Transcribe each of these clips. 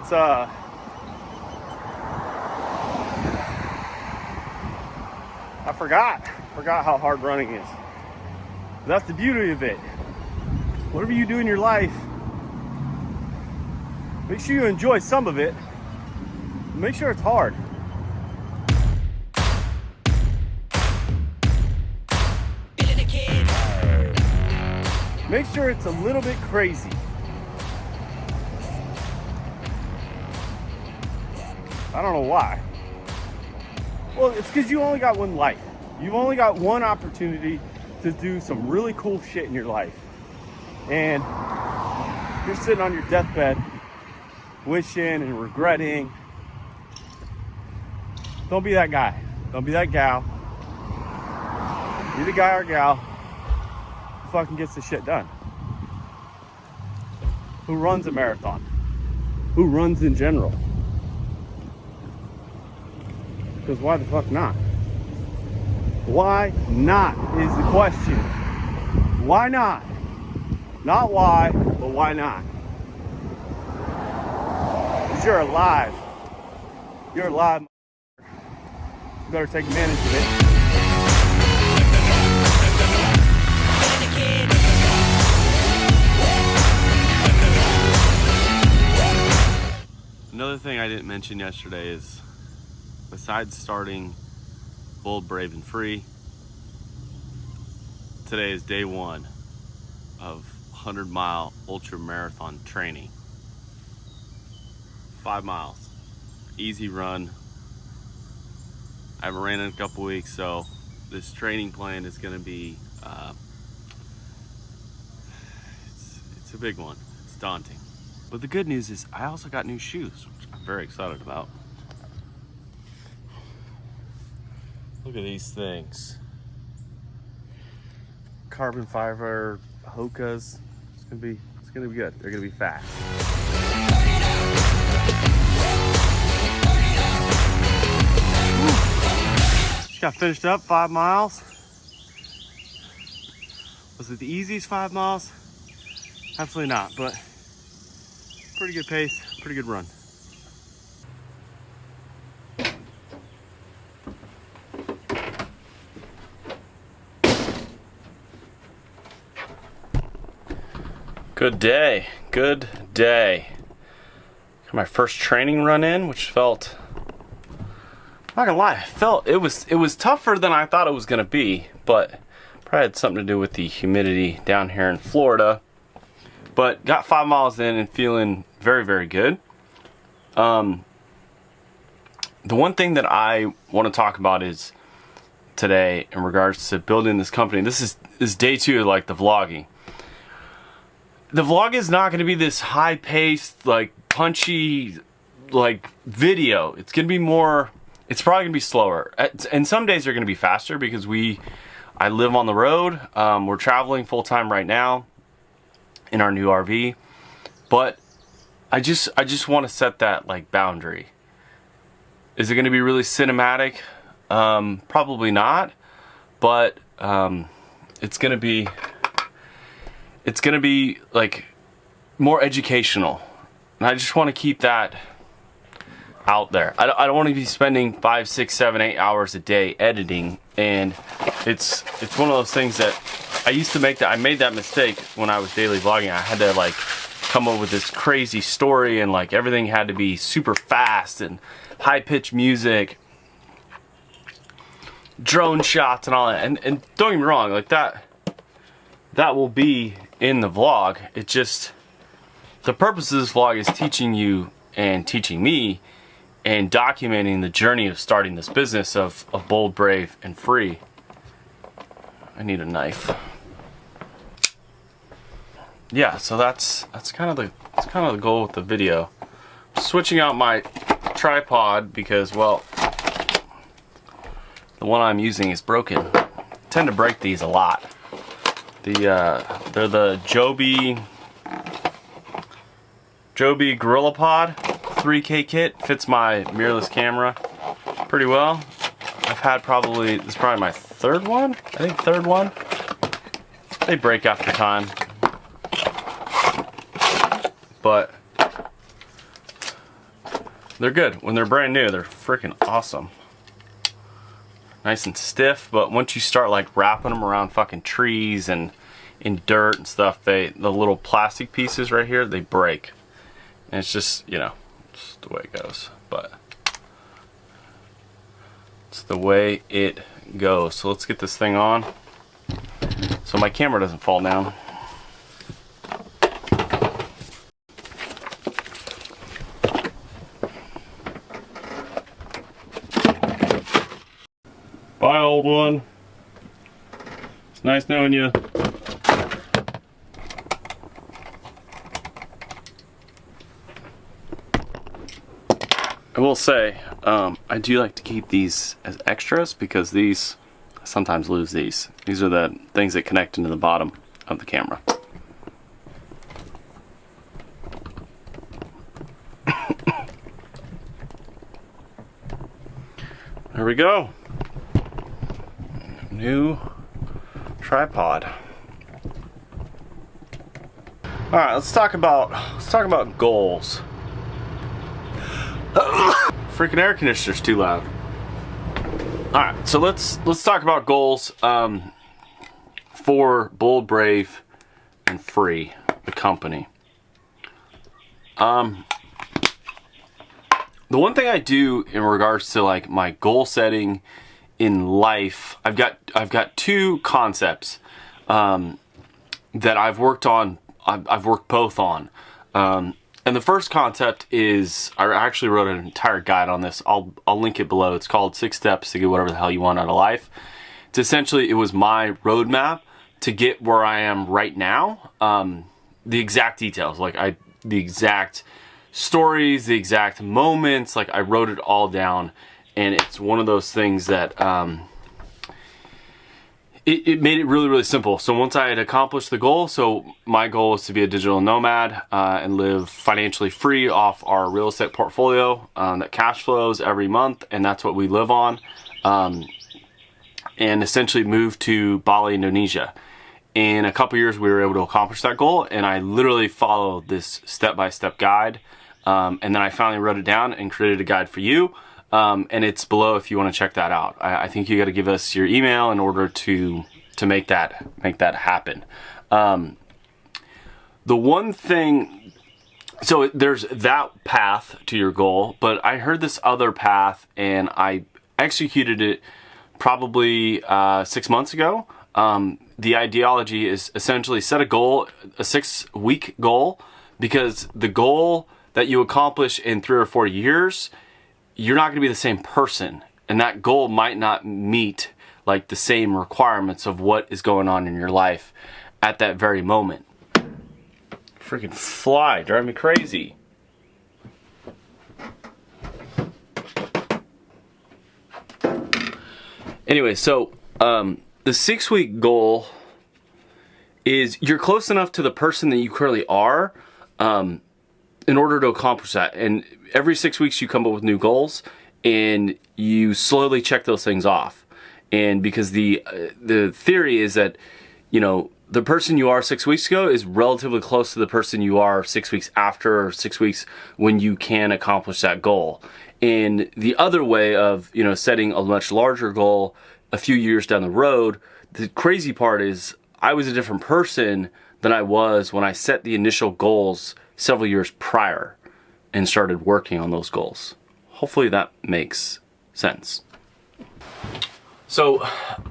It's I forgot how hard running is. That's the beauty of it. Whatever you do in your life, make sure you enjoy some of it. Make sure it's hard. Make sure it's a little bit crazy. I don't know why. Well, it's because you only got one life. You've only got one opportunity to do some really cool shit in your life. And you're sitting on your deathbed, wishing and regretting. Don't be that guy. Don't be that gal. Be the guy or gal who fucking gets the shit done. Who runs a marathon. Who runs in general. Because why the fuck not? Why not is the question. Why not? Not why, but why not? Because you're alive. You're alive. You better take advantage of it. Another thing I didn't mention yesterday is, besides starting Bold, Brave, and Free, today is day one of 100-mile ultra marathon training. 5 miles, easy run. I haven't ran in a couple weeks, so this training plan is going to be it's a big one. It's daunting, but the good news is I also got new shoes, which I'm very excited about. Look at these things. Carbon fiber Hokas. It's gonna be good. They're gonna be fast. Just got finished up 5 miles. Was it the easiest 5 miles? Absolutely not, but pretty good pace, pretty good run. Good day, good day. Got my first training run in, which felt, I'm not gonna lie, it was tougher than I thought it was gonna be, but probably had something to do with the humidity down here in Florida. But got 5 miles in and feeling very, very good. The one thing that I want to talk about is today in regards to building this company. This is day 2 of like the vlogging. The vlog is not going to be this high-paced, like punchy, like video. It's going to be more. It's probably going to be slower. And some days are going to be faster because I live on the road. We're traveling full time right now in our new RV, but I just want to set that like boundary. Is it going to be really cinematic? Probably not, but it's going to be like more educational, and I just want to keep that out there. I don't want to be spending 5, 6, 7, 8 hours a day editing, and it's one of those things that I made that mistake when I was daily vlogging. I had to like come up with this crazy story, and like everything had to be super fast and high-pitched music, drone shots and all that. And don't get me wrong, like that will be in the vlog. It just, the purpose of this vlog is teaching you and teaching me and documenting the journey of starting this business of Bold, Brave, and Free. I need a knife. Yeah, so that's kind of the goal with the video. Switching out my tripod because, well, the one I'm using is broken. I tend to break these a lot. They're the Joby GorillaPod 3K kit. Fits my mirrorless camera pretty well. I've had this is probably my third one. I think third one. They break after time. But they're good. When they're brand new, they're freaking awesome. Nice and stiff, but once you start like wrapping them around fucking trees and in dirt and stuff, the little plastic pieces right here, they break. And it's just, you know, it's the way it goes. But it's the way it goes. So let's get this thing on so my camera doesn't fall down. Bye, old one. It's nice knowing you. I will say, I do like to keep these as extras because these, I sometimes lose these. These are the things that connect into the bottom of the camera. There we go. New tripod. All right, let's talk about goals. Freaking air conditioner's too loud. All right, so let's talk about goals for Bold, Brave, and Free, the company. The one thing I do in regards to like my goal setting in life, I've got two concepts that I've worked on. I've worked both on. And the first concept is, I actually wrote an entire guide on this. I'll link it below. It's called 6 Steps to Get Whatever the Hell You Want Out of Life. It's essentially, it was my roadmap to get where I am right now. The exact details, like the exact stories, the exact moments, like I wrote it all down. And it's one of those things that it made it really, really simple. So once I had accomplished the goal, so my goal is to be a digital nomad and live financially free off our real estate portfolio that cash flows every month, and that's what we live on. And essentially move to Bali, Indonesia. In a couple years, we were able to accomplish that goal, and I literally followed this step-by-step guide. And then I finally wrote it down and created a guide for you. And it's below if you want to check that out. I think you got to give us your email in order to make that happen. The one thing, so there's that path to your goal, but I heard this other path and I executed it probably 6 months ago. The ideology is essentially set a goal, a 6-week goal, because the goal that you accomplish in 3 or 4 years, you're not going to be the same person, and that goal might not meet like the same requirements of what is going on in your life at that very moment. Freaking fly, drive me crazy. Anyway, so the 6-week goal is you're close enough to the person that you currently are in order to accomplish that. And every 6 weeks you come up with new goals and you slowly check those things off. And because the theory is that, you know, the person you are 6 weeks ago is relatively close to the person you are 6 weeks after, or 6 weeks when you can accomplish that goal. And the other way of, you know, setting a much larger goal a few years down the road, the crazy part is I was a different person than I was when I set the initial goals several years prior and started working on those goals. Hopefully that makes sense. So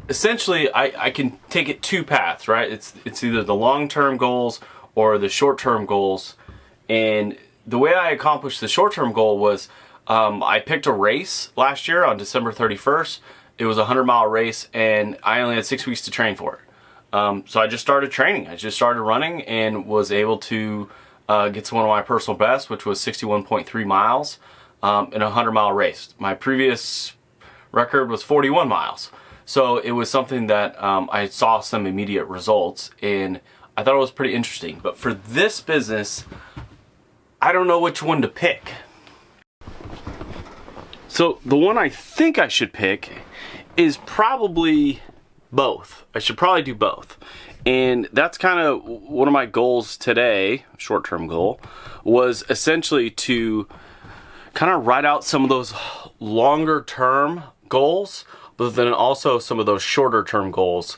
essentially I can take it 2 paths, right? It's either the long-term goals or the short-term goals. And the way I accomplished the short-term goal was I picked a race last year on December 31st. It was a 100-mile race and I only had 6 weeks to train for it. So I just started training. I just started running and was able to get to one of my personal bests, which was 61.3 miles in a 100-mile race. My previous record was 41 miles. So it was something that I saw some immediate results, and I thought it was pretty interesting. But for this business, I don't know which one to pick. So the one I think I should pick is probably both. I should probably do both. And that's kind of one of my goals today, short-term goal, was essentially to kind of write out some of those longer term goals, but then also some of those shorter term goals.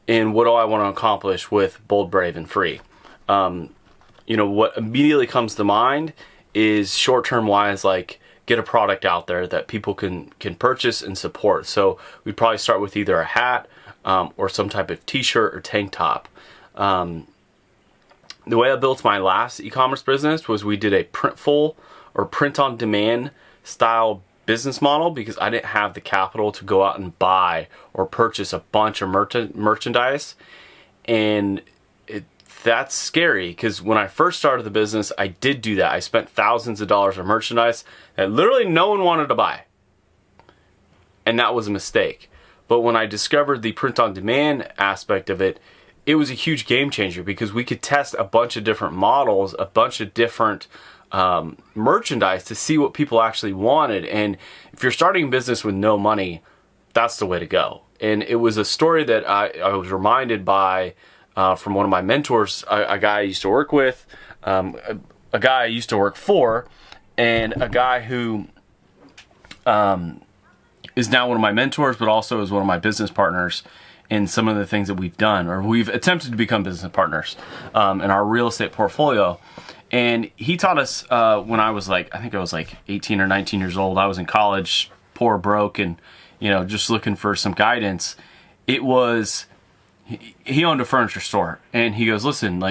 And what do I want to accomplish with Bold, Brave, and Free? What immediately comes to mind is short term wise, like get a product out there that people can purchase and support. So we'd probably start with either a hat or some type of t-shirt or tank top. The way I built my last e-commerce business was we did a printful or print on demand style business model because I didn't have the capital to go out and buy or purchase a bunch of merchandise. And that's scary because when I first started the business, I did do that. I spent thousands of dollars on merchandise that literally no one wanted to buy. And that was a mistake. But when I discovered the print on demand aspect of it, it was a huge game changer because we could test a bunch of different models, a bunch of different merchandise to see what people actually wanted. And if you're starting a business with no money, that's the way to go. And it was a story that I was reminded by from one of my mentors, a guy I used to work with, a guy I used to work for, and a guy who is now one of my mentors, but also is one of my business partners in some of the things that we've done, or we've attempted to become business partners in our real estate portfolio. And he taught us when I was I think I was 18 or 19 years old. I was in college, poor, broke, and just looking for some guidance. It was, he owned a furniture store, and he goes, listen,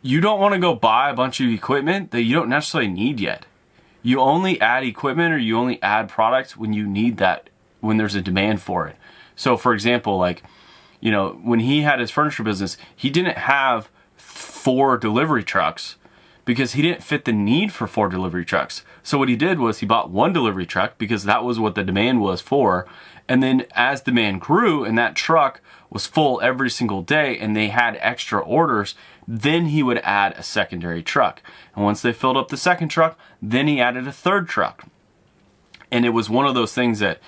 you don't want to go buy a bunch of equipment that you don't necessarily need yet. You only add equipment or you only add products when you need that, when there's a demand for it. So for example, when he had his furniture business, he didn't have 4 delivery trucks because he didn't fit the need for 4 delivery trucks. So what he did was he bought 1 delivery truck because that was what the demand was for. And then as demand grew and that truck was full every single day and they had extra orders, then he would add a secondary truck. And once they filled up the second truck, then he added a third truck. And it was one of those things that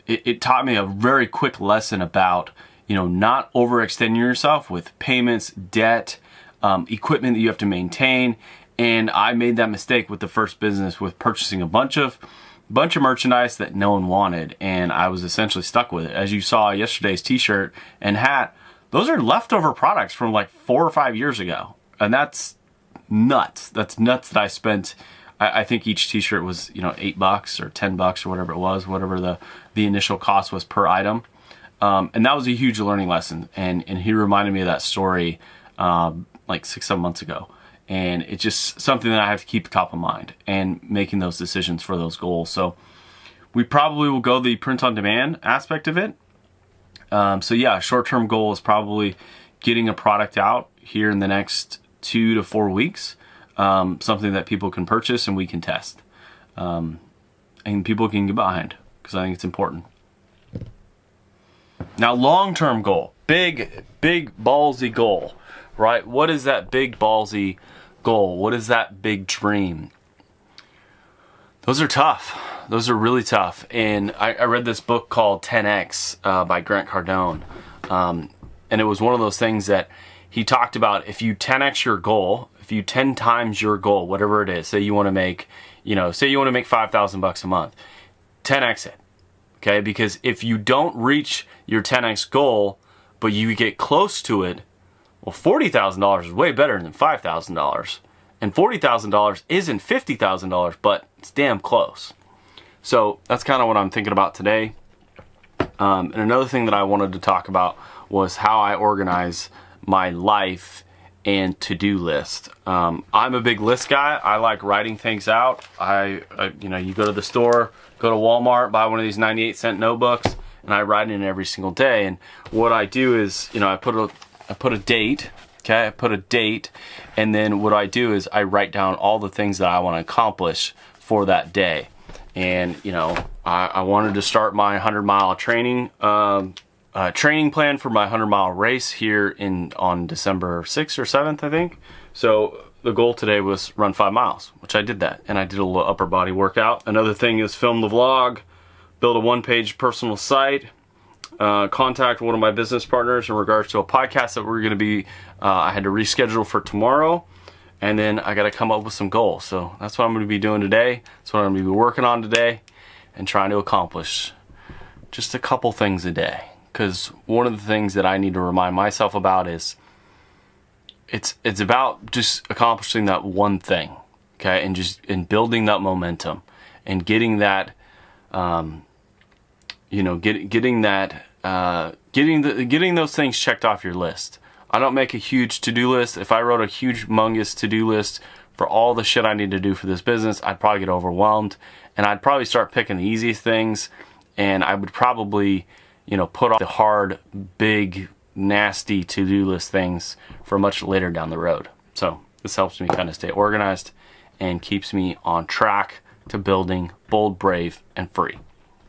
it taught me a very quick lesson about, not overextending yourself with payments, debt, equipment that you have to maintain. And I made that mistake with the first business with purchasing a bunch of merchandise that no one wanted, and I was essentially stuck with it. As you saw yesterday's t-shirt and hat, those are leftover products from 4 or 5 years ago, and that's nuts. That's nuts that I spent. I think each t-shirt was $8 or $10 or whatever it was, whatever the initial cost was per item, and that was a huge learning lesson. And he reminded me of that story 6-7 months ago. And it's just something that I have to keep top of mind and making those decisions for those goals. So we probably will go the print on demand aspect of it. Short-term goal is probably getting a product out here in the next 2 to 4 weeks. Something that people can purchase and we can test. And people can get behind because I think it's important. Now, long-term goal, big ballsy goal, right? What is that big ballsy goal? What is that big dream? Those are tough. Those are really tough. And I read this book called 10X by Grant Cardone. And it was one of those things that he talked about. If you 10X your goal, if you 10 times your goal, whatever it is, say you want to make $5,000 a month, 10X it. Okay? Because if you don't reach your 10X goal, but you get close to it, well, $40,000 is way better than $5,000. And $40,000 isn't $50,000, but it's damn close. So that's kind of what I'm thinking about today. And another thing that I wanted to talk about was how I organize my life and to-do list. I'm a big list guy. I like writing things out. You go to the store, go to Walmart, buy one of these 98-cent notebooks, and I write in every single day. And what I do is, I put a date, okay? I put a date, and then what I do is I write down all the things that I want to accomplish for that day. And, I wanted to start my 100-mile training plan for my 100-mile race here on December 6th or 7th, I think. So the goal today was run 5 miles, which I did that. And I did a little upper body workout. Another thing is film the vlog, build a 1-page personal site, contact one of my business partners in regards to a podcast that we're going to be, I had to reschedule for tomorrow. and then I got to come up with some goals. So that's what I'm going to be doing today. That's what I'm going to be working on today and trying to accomplish. Just a couple things a day. Because one of the things that I need to remind myself about is it's about just accomplishing that one thing, okay, and building that momentum and getting that, getting those things checked off your list. I don't make a huge to-do list. If I wrote a huge, humongous to-do list for all the shit I need to do for this business, I'd probably get overwhelmed, and I'd probably start picking the easiest things, and I would probably, put off the hard, big, nasty to-do list things for much later down the road. So this helps me kind of stay organized and keeps me on track to building bold, brave, and free.